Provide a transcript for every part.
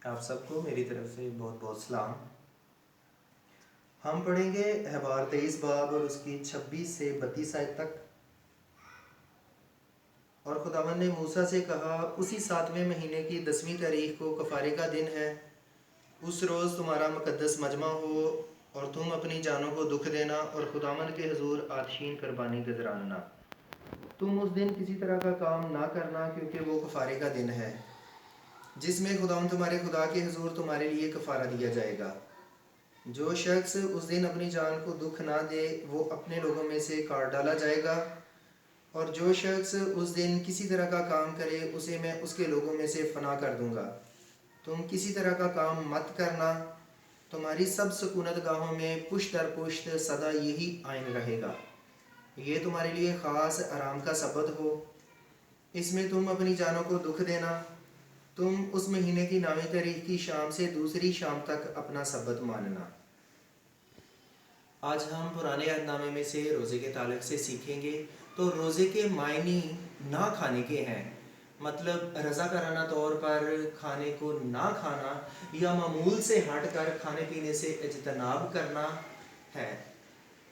آپ سب کو میری طرف سے بہت بہت سلام۔ ہم پڑھیں گے احبار 23 باب اور اس کی 26 سے 32 آیت تک۔ اور خداوند نے موسیٰ سے کہا، اسی 7ویں مہینے کی 10ویں تاریخ کو کفارے کا دن ہے۔ اس روز تمہارا مقدس مجمع ہو اور تم اپنی جانوں کو دکھ دینا اور خداوند کے حضور آتشین قربانی گزراننا۔ تم اس دن کسی طرح کا کام نہ کرنا، کیونکہ وہ کفارے کا دن ہے جس میں خداوند تمہارے خدا کے حضور تمہارے لیے کفارہ دیا جائے گا۔ جو شخص اس دن اپنی جان کو دکھ نہ دے وہ اپنے لوگوں میں سے کاٹ ڈالا جائے گا، اور جو شخص اس دن کسی طرح کا کام کرے اسے میں اس کے لوگوں میں سے فنا کر دوں گا۔ تم کسی طرح کا کام مت کرنا، تمہاری سب سکونت گاہوں میں پشت در پشت سدا یہی آئین رہے گا۔ یہ تمہارے لیے خاص آرام کا سبت ہو، اس میں تم اپنی جانوں کو دکھ دینا۔ تم اس مہینے کی 9ویں تاریخ کی شام سے دوسری شام تک اپنا سبت ماننا۔ آج ہم پرانے عہد نامے میں سے روزے کے تعلق سے سیکھیں گے۔ تو روزے کے معنی نہ کھانے کے ہیں، مطلب رضاکارانہ طور پر کھانے کو نہ کھانا یا معمول سے ہٹ کر کھانے پینے سے اجتناب کرنا ہے۔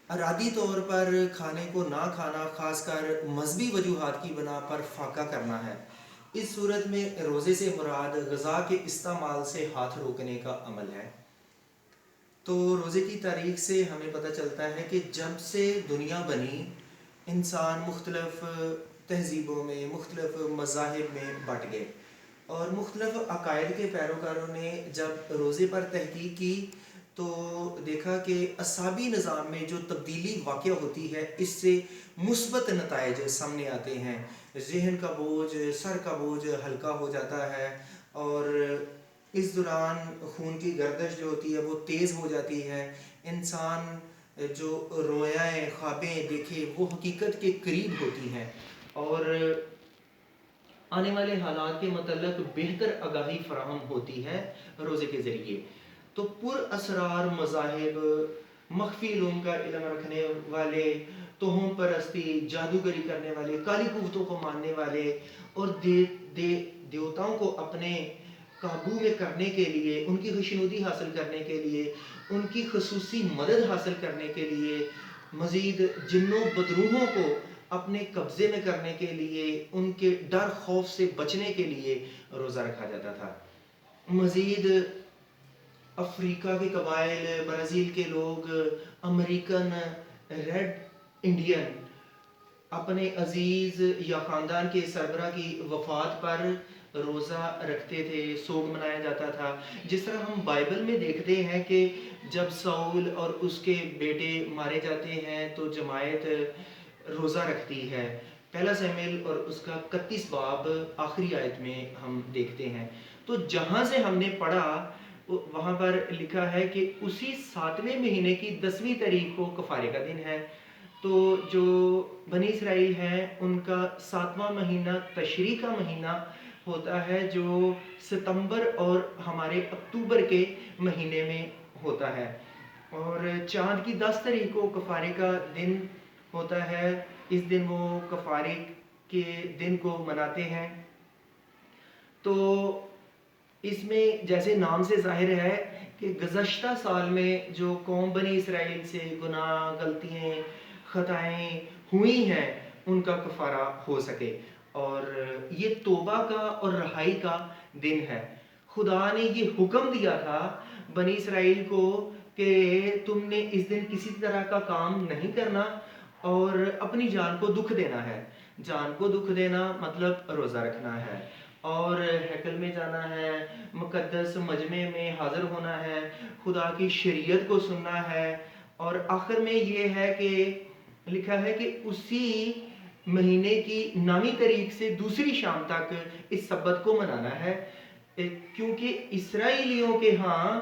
ارادی طور پر کھانے کو نہ کھانا خاص کر مذہبی وجوہات کی بنا پر فاقہ کرنا ہے۔ اس صورت میں روزے سے مراد غذا کے استعمال سے ہاتھ روکنے کا عمل ہے۔ تو روزے کی تاریخ سے ہمیں پتہ چلتا ہے کہ جب سے دنیا بنی انسان مختلف تہذیبوں میں، مختلف مذاہب میں بٹ گئے، اور مختلف عقائد کے پیروکاروں نے جب روزے پر تحقیق کی تو دیکھا کہ اعصابی نظام میں جو تبدیلی واقع ہوتی ہے اس سے مثبت نتائج سامنے آتے ہیں۔ ذہن کا بوجھ، سر کا بوجھ ہلکا ہو جاتا ہے، اور اس دوران خون کی گردش جو ہوتی ہے وہ تیز ہو جاتی ہے۔ انسان جو رویائیں خوابیں دیکھے وہ حقیقت کے قریب ہوتی ہیں، اور آنے والے حالات کے متعلق بہتر آگاہی فراہم ہوتی ہے روزے کے ذریعے۔ تو پر اسرار مذاہب، مخفی علوم کا علم رکھنے والے، توہم پرستی، جادوگری کرنے والے، کالی قوتوں کو ماننے والے، اور دیوتاؤں کو اپنے قابو میں کرنے کے لیے، ان کی خوشنودی حاصل کرنے کے لیے، ان کی خصوصی مدد حاصل کرنے کے لیے، مزید جنوں بدروحوں کو اپنے قبضے میں کرنے کے لیے، ان کے ڈر خوف سے بچنے کے لیے روزہ رکھا جاتا تھا۔ مزید افریقہ کے قبائل، برازیل کے لوگ، امریکن ریڈ انڈین اپنے عزیز یا خاندان کے سربراہ کی وفات پر روزہ رکھتے تھے، سوگ منایا جاتا تھا۔ جس طرح ہم بائبل میں دیکھتے ہیں کہ جب ساؤل اور اس کے بیٹے مارے جاتے ہیں تو جماعت روزہ رکھتی ہے۔ پہلا سموئیل اور اس کا 31 باب آخری آیت میں ہم دیکھتے ہیں۔ تو جہاں سے ہم نے پڑھا وہاں پر لکھا ہے کہ اسی 7ویں مہینے کی 10ویں تاریخ کو کفارے کا دن ہے۔ تو جو بنی اسرائیل ہیں ان کا 7واں مہینہ تشریع کا مہینہ ہوتا ہے، جو ستمبر اور ہمارے اکتوبر کے مہینے میں ہوتا ہے، اور چاند کی 10 تاریخ کو کفارے کا دن ہوتا ہے۔ اس دن وہ کفارے کے دن کو مناتے ہیں۔ تو اس میں جیسے نام سے ظاہر ہے کہ گزشتہ سال میں جو قوم بنی اسرائیل سے گناہ، غلطیاں، خطائیں ہوئی ہیں ان کا کفارہ ہو سکے، اور یہ توبہ کا اور رہائی کا دن ہے۔ خدا نے یہ حکم دیا تھا بنی اسرائیل کو کہ تم نے اس دن کسی طرح کا کام نہیں کرنا اور اپنی جان کو دکھ دینا ہے۔ جان کو دکھ دینا مطلب روزہ رکھنا ہے، اور ہیکل میں جانا ہے، مقدس مجمع میں حاضر ہونا ہے، خدا کی شریعت کو سننا ہے، اور آخر میں یہ ہے کہ لکھا ہے کہ اسی مہینے کی 9ویں تاریخ سے دوسری شام تک اس سبت کو منانا ہے، کیونکہ اسرائیلیوں کے ہاں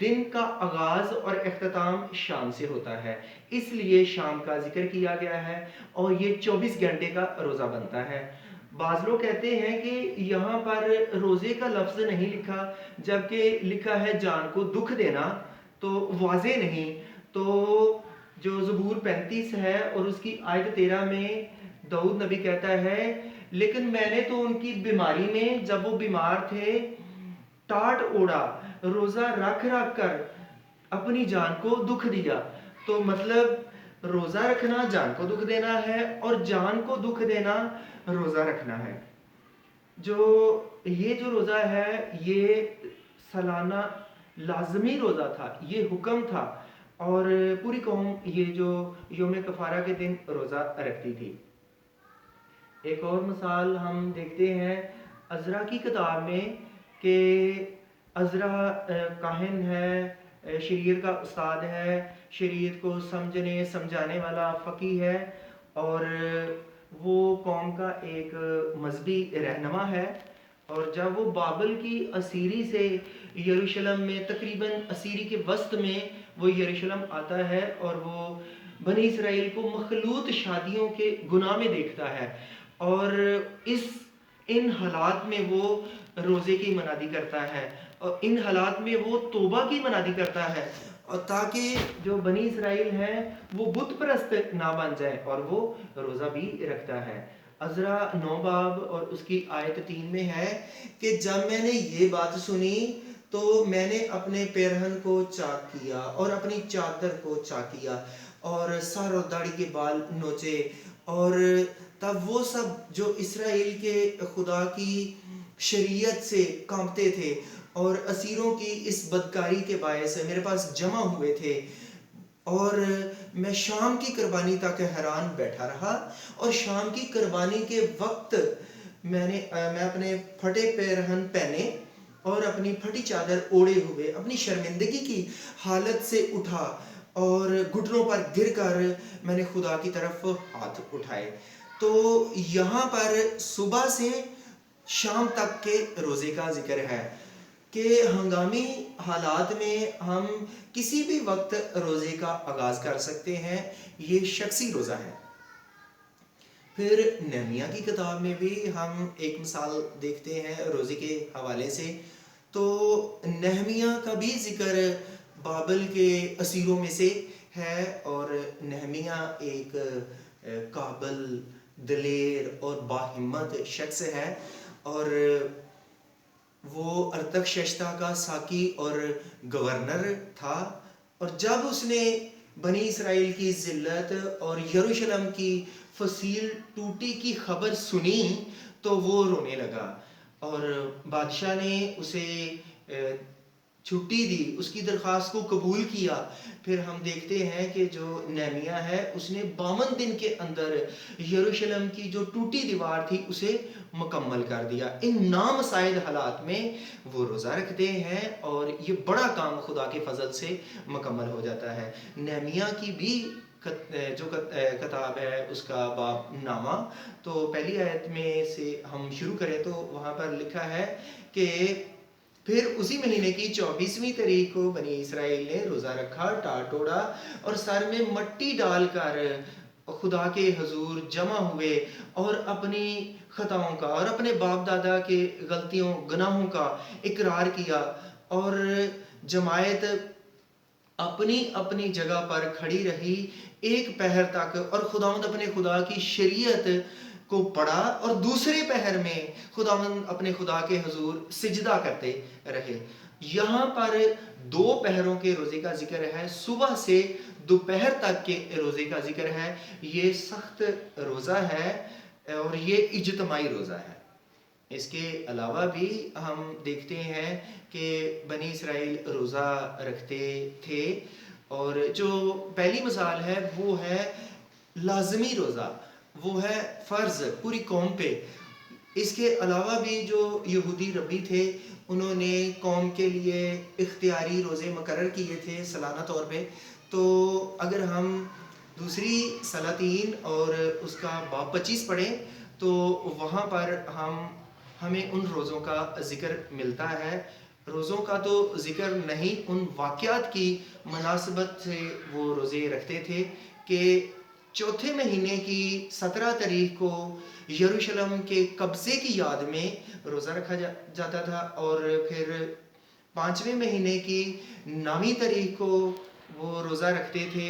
دن کا آغاز اور اختتام شام سے ہوتا ہے، اس لیے شام کا ذکر کیا گیا ہے، اور یہ 24 گھنٹے کا روزہ بنتا ہے۔ بعض لوگ کہتے ہیں کہ یہاں پر روزے کا لفظ نہیں لکھا جبکہ لکھا ہے جان کو دکھ دینا، تو واضح نہیں۔ تو جو زبور 35 ہے اور اس کی آیت 13 میں داؤد نبی کہتا ہے، لیکن میں نے تو ان کی بیماری میں جب وہ بیمار تھے ٹاٹ اوڑا، روزہ رکھ رکھ کر اپنی جان کو دکھ دیا. تو مطلب روزہ رکھنا جان کو دکھ دینا ہے اور جان کو دکھ دینا روزہ رکھنا ہے. یہ جو روزہ ہے یہ سالانہ لازمی روزہ تھا، یہ حکم تھا، اور پوری قوم یہ جو یوم کفارہ کے دن روزہ رکھتی تھی. ایک اور مثال ہم دیکھتے ہیں عزرا کی کتاب میں کہ عزرا کاہن ہے، شریعت کا استاد ہے، شریعت کو سمجھنے سمجھانے والا فقیہ ہے، اور وہ قوم کا ایک مذہبی رہنما ہے. اور جب وہ بابل کی اسیری سے یروشلم میں تقریباً اسیری کے وسط میں وہ یروشلم آتا ہے اور وہ بنی اسرائیل کو مخلوط شادیوں کے گناہ میں دیکھتا ہے، اور ان حالات میں وہ روزے کی منادی کرتا ہے، اور ان حالات میں وہ توبہ کی منادی کرتا ہے، اور تاکہ جو بنی اسرائیل ہیں وہ بت پرست نہ بن جائے، اور وہ روزہ بھی رکھتا ہے. عزرا 9 باب اور اس کی آیت 3 میں ہے کہ جب میں نے یہ بات سنی تو میں نے اپنے پیرہن کو چاک کیا اور اپنی چادر کو چاک کیا اور سر اور داڑھی کے بال نوچے. اور تب وہ سب جو اسرائیل کے خدا کی شریعت سے کانپتے تھے اور اسیروں کی اس بدکاری کے باعث میرے پاس جمع ہوئے تھے، اور میں شام کی قربانی تک حیران بیٹھا رہا، اور شام کی قربانی کے وقت میں اپنے پھٹے پیرہن پہنے اور اپنی پھٹی چادر اوڑے ہوئے اپنی شرمندگی کی حالت سے اٹھا، اور گھٹنوں پر گر کر میں نے خدا کی طرف ہاتھ اٹھائے. تو یہاں پر صبح سے شام تک کے روزے کا ذکر ہے کہ ہنگامی حالات میں ہم کسی بھی وقت روزے کا آغاز کر سکتے ہیں. یہ شخصی روزہ ہے. پھر نہمیہ کی کتاب میں بھی ہم ایک مثال دیکھتے ہیں روزے کے حوالے سے. تو نہمیہ کا بھی ذکر بابل کے اسیروں میں سے ہے، اور نہمیہ ایک قابل، دلیر اور باہمت شخص ہے، اور وہ ارتخشستہ کا ساقی اور گورنر تھا. اور جب اس نے بنی اسرائیل کی ذلت اور یروشلم کی فصیل ٹوٹی کی خبر سنی تو وہ رونے لگا، اور بادشاہ نے اسے چھٹی دی، اس کی درخواست کو قبول کیا. پھر ہم دیکھتے ہیں کہ جو نہمیہ ہے اس نے 52 دن کے اندر یروشلم کی جو ٹوٹی دیوار تھی اسے مکمل کر دیا. ان نامساعد حالات میں وہ روزہ رکھتے ہیں اور یہ بڑا کام خدا کے فضل سے مکمل ہو جاتا ہے. نہمیہ کی بھی جو کتاب ہے اس کا باب نامہ، تو پہلی آیت میں سے ہم شروع کریں تو وہاں پر لکھا ہے کہ پھر اسی مہینے کی 24ویں تاریخ کو بنی اسرائیل نے روزہ رکھا، ٹاٹ اوڑا اور سر میں مٹی ڈال کر خدا کے حضور جمع ہوئے اور اپنی خطاؤں کا اور اپنے باپ دادا کے غلطیوں گناہوں کا اقرار کیا، اور جماعت اپنی اپنی جگہ پر کھڑی رہی ایک پہر تک، اور خداوند اپنے خدا کی شریعت کو پڑھا، اور دوسرے پہر میں خداوند اپنے خدا کے حضور سجدہ کرتے رہے. یہاں پر 2 پہروں کے روزے کا ذکر ہے، صبح سے دوپہر تک کے روزے کا ذکر ہے. یہ سخت روزہ ہے اور یہ اجتماعی روزہ ہے. اس کے علاوہ بھی ہم دیکھتے ہیں کہ بنی اسرائیل روزہ رکھتے تھے، اور جو پہلی مثال ہے وہ ہے لازمی روزہ، وہ ہے فرض پوری قوم پہ. اس کے علاوہ بھی جو یہودی ربی تھے انہوں نے قوم کے لیے اختیاری روزے مقرر کیے تھے سالانہ طور پہ. تو اگر ہم دوسری سلاطین اور اس کا باب 25 پڑھیں تو وہاں پر ہمیں ان روزوں کا ذکر ملتا ہے. روزوں کا تو ذکر نہیں، ان واقعات کی مناسبت سے وہ روزے رکھتے تھے کہ چوتھے مہینے کی 17 تاریخ کو یروشلم کے قبضے کی یاد میں روزہ رکھا جاتا تھا، اور پھر 5ویں مہینے کی 9ویں تاریخ کو وہ روزہ رکھتے تھے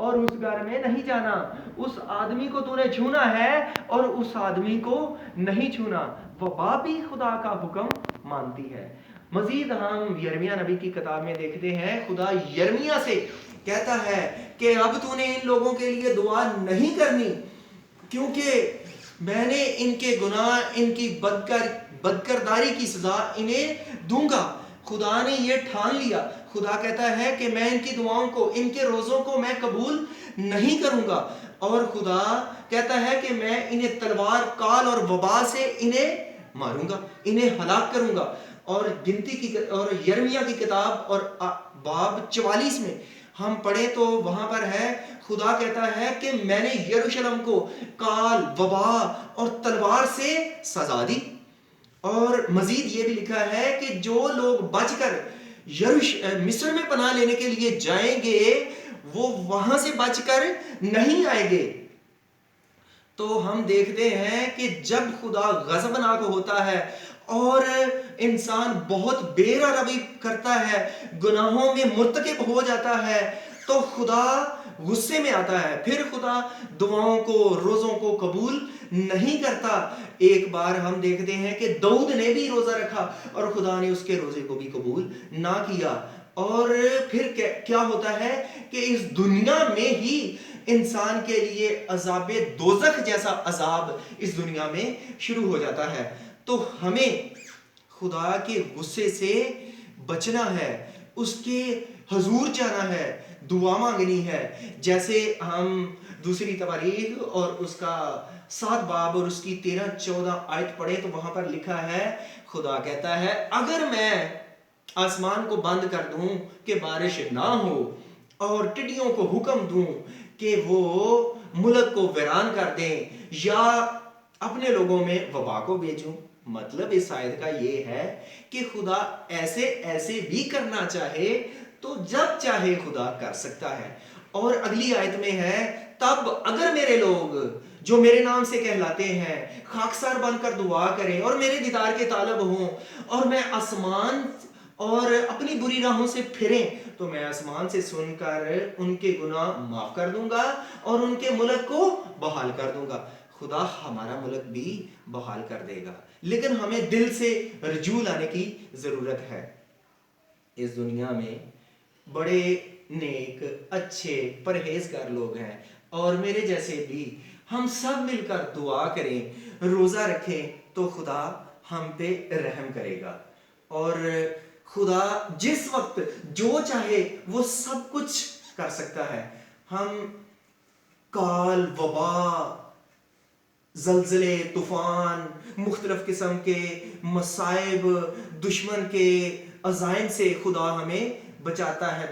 اور اس گھر میں نہیں جانا. اس آدمی کو تو نے چھونا ہے اور اس آدمی کو نہیں چھونا. وبا بھی خدا کا حکم مانتی ہے. مزید ہم یرمیہ نبی کی کتاب میں دیکھتے ہیں خدا یرمیہ سے کہتا ہے کہ اب تو نے ان لوگوں کے لیے دعا نہیں کرنی کیونکہ میں نے ان کے گناہ ان کی بدکرداری کی سزا انہیں دوں گا. خدا نے یہ ٹھان لیا. خدا کہتا ہے کہ میں ان کی دعاؤں کو ان کے روزوں کو میں قبول نہیں کروں گا. اور خدا کہتا ہے کہ میں انہیں تلوار کال اور وبا سے انہیں ماروں گا, انہیں ہلاک کروں گا. اور گنتی کی اور یرمیہ کی کتاب اور باب 44 میں ہم پڑھیں تو وہاں پر ہے خدا کہتا ہے کہ میں نے یروشلم کو کال وبا اور تلوار سے سزا دی. اور مزید یہ بھی لکھا ہے کہ جو لوگ بچ کر مصر میں پناہ لینے کے لیے جائیں گے وہ وہاں سے بچ کر نہیں آئیں گے. تو ہم دیکھتے ہیں کہ جب خدا غضبناک ہوتا ہے اور انسان بہت بے روی کرتا ہے, گناہوں میں مرتکب ہو جاتا ہے, تو خدا غصے میں آتا ہے. پھر خدا دعاؤں کو روزوں کو قبول نہیں کرتا. ایک بار ہم دیکھتے ہیں کہ داؤد نے بھی روزہ رکھا اور خدا نے اس کے روزے کو بھی قبول نہ کیا. اور پھر کیا ہوتا ہے کہ اس دنیا میں ہی انسان کے لیے عذاب دوزخ جیسا عذاب اس دنیا میں شروع ہو جاتا ہے. تو ہمیں خدا کے غصے سے بچنا ہے, اس کے حضور جانا ہے, دعا مانگنی ہے. جیسے ہم دوسری تواریخ اور اس کا 7 باب اور اس کی 13-14 آیت پڑھیں تو وہاں پر لکھا ہے خدا کہتا ہے اگر میں آسمان کو بند کر دوں کہ بارش نہ ہو اور ٹڈیوں کو حکم دوں کہ وہ ملک کو ویران کر دیں یا اپنے لوگوں میں وبا کو بھیجوں. مطلب اس آیت کا یہ ہے کہ خدا ایسے بھی کرنا چاہے تو جب چاہے خدا کر سکتا ہے. اور اگلی آیت میں ہے تب اگر میرے لوگ جو میرے نام سے کہلاتے ہیں خاکسار بن کر دعا کریں اور میرے دیدار کے طالب ہوں اور میں آسمان اور اپنی بری راہوں سے پھریں تو میں آسمان سے سن کر ان کے گناہ معاف کر دوں گا اور ان کے ملک کو بحال کر دوں گا. خدا ہمارا ملک بھی بحال کر دے گا, لیکن ہمیں دل سے رجوع لانے کی ضرورت ہے. اس دنیا میں بڑے نیک اچھے پرہیزگار لوگ ہیں اور میرے جیسے بھی. ہم سب مل کر دعا کریں, روزہ رکھیں تو خدا ہم پہ رحم کرے گا. اور خدا جس وقت جو چاہے وہ سب کچھ کر سکتا ہے. ہم کال وبا زلزلے طوفان مختلف قسم کے مصائب دشمن کے عزائم سے خدا ہمیں بچاتا ہے,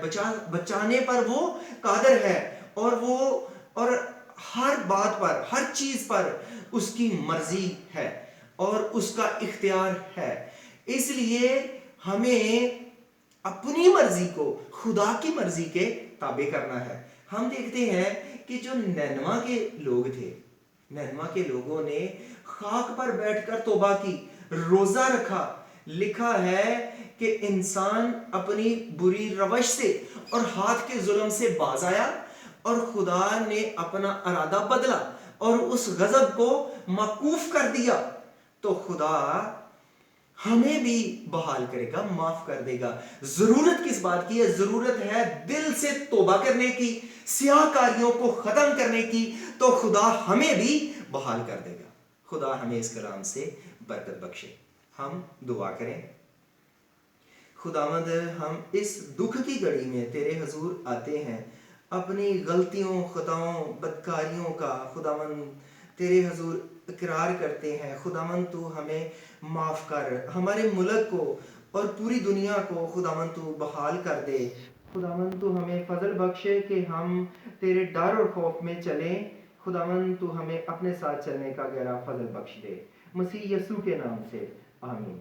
بچانے پر وہ قادر ہے. اور ہر بات پر ہر چیز پر اس کی مرضی ہے اور اس کا اختیار ہے. اس لیے ہمیں اپنی مرضی کو خدا کی مرضی کے تابع کرنا ہے. ہم دیکھتے ہیں کہ جو نینوا کے لوگ تھے, نینوا کے لوگوں نے خاک پر بیٹھ کر توبہ کی, روزہ رکھا. لکھا ہے کہ انسان اپنی بری روش سے اور ہاتھ کے ظلم سے باز آیا اور خدا نے اپنا ارادہ بدلا اور اس غضب کو موقوف کر دیا. تو خدا ہمیں بھی بحال کرے گا, معاف کر دے گا. ضرورت کس بات کی ہے؟ ضرورت ہے دل سے توبہ کرنے کی, سیاہ کاریوں کو ختم کرنے کی, تو خدا ہمیں بھی بحال کر دے گا. خدا ہمیں اس کلام سے برکت بخشے. ہم دعا کریں. خداوند ہم اس دکھ کی گھڑی میں تیرے حضور آتے ہیں, اپنی غلطیوں خطاؤں بدکاریوں کا خداوند تیرے حضور اقرار کرتے ہیں. خداوند تو ہمیں معاف کر, ہمارے ملک کو اور پوری دنیا کو خداوند تو بحال کر دے. خداوند تو ہمیں فضل بخشے کہ ہم تیرے ڈر اور خوف میں چلیں. خداوند تو ہمیں اپنے ساتھ چلنے کا گہرا فضل بخش دے. مسیح یسوع کے نام سے آمین.